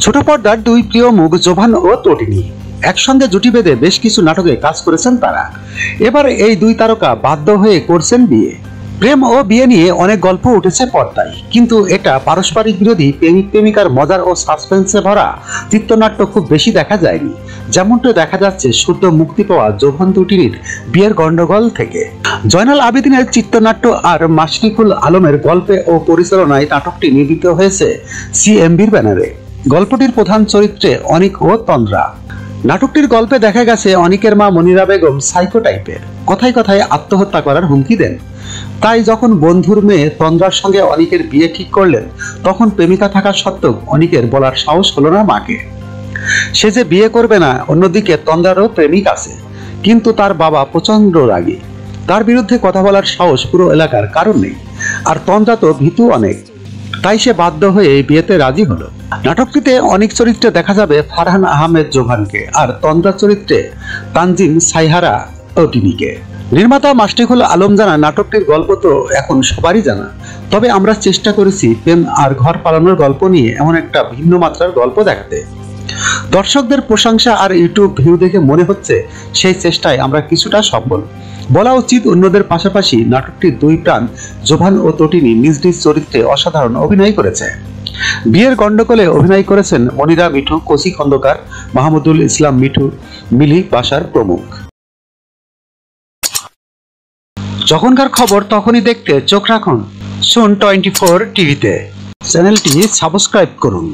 ছোট পর্দার দুই প্রিয় মুখ জোভান ও তটিনী একসঙ্গে জুটি বেঁধে বেশ কিছু নাটকে কাজ করেছেন তারা। এবার এই দুই তারকা বাধ্য হয়ে করছেন বিয়ে। প্রেম ও বিয়ে নিয়ে অনেক গল্প উঠেছে পর্দায়, কিন্তু এটা পারস্পরিক বিরোধী প্রেমিক প্রেমিকার মজার ও সাসপেন্সে ভরা চিত্রনাট্য খুব বেশি দেখা যায়নি, যেমনটা দেখা যাচ্ছে সদ্য মুক্তি পাওয়া জোভান তটিনীর বিয়ের গন্ডগোল থেকে। জয়নাল আবেদিনের চিত্রনাট্য আর মাশরিকুল আলমের গল্পে ও পরিচালনায় নাটকটি নির্মিত হয়েছে সিএমবির ব্যানারে। গল্পটির প্রধান চরিত্রে অনিক ও তন্দ্রা। নাটকটির গল্পে দেখা গেছে অনিকের মা মনিরা বেগম সাইকো টাইপের, কথায় কথায় আত্মহত্যা করার হুমকি দেন। তাই যখন বন্ধুর মেয়ে তন্দ্রার সঙ্গে অনিকের বিয়ে ঠিক করলেন, তখন প্রেমিকা থাকা সত্ত্বেও অনিকের বলার সাহস হলো না মাকে। সে যে বিয়ে করবে না। অন্যদিকে তন্দ্রারও প্রেমিক আছে, কিন্তু তার বাবা প্রচন্ড রাগী। তার বিরুদ্ধে কথা বলার সাহস পুরো এলাকার কারণ নেই। আর তন্দ্রা তো ভীতু অনেক, তাই সে বাধ্য হয়ে এই বিয়েতে রাজি হলো। নাটকটিতে অনেক চরিত্রে দেখা যাবে ফারহান আহমেদ জোভানকে, আর তন্দ্রা চরিত্রে তানজিম সাইহারা তটিনীকে। নির্মাতা মাশরিকুল আলম জানান, নাটকটির গল্প তো এখন সবারই জানা, তবে আমরা চেষ্টা করেছি প্রেম আর ঘর পালানোর গল্প নিয়ে এমন একটা ভিন্ন মাত্রার গল্প দেখাতে। দর্শকদের প্রশংসা আর ইউটিউব ভিউ দেখে মনে হচ্ছে সেই চেষ্টায় আমরা কিছুটা সফল। বলা উচিত, অন্যদের পাশাপাশি নাটকটির দুই প্রাণ জোভান ও তটিনী নিজ নিজ চরিত্রে অসাধারণ অভিনয় করেছে। বিয়ের গন্ডগোলে অভিনয় করেছেন মনিরা মিঠু, কোসি খন্দকার, মাহমুদুল ইসলাম মিঠু, মিলি বাসার প্রমুখ। যখনকার খবর তখনই দেখতে চোখ রাখুন সুন 24 টিভিতে। চ্যানেলটি সাবস্ক্রাইব করুন।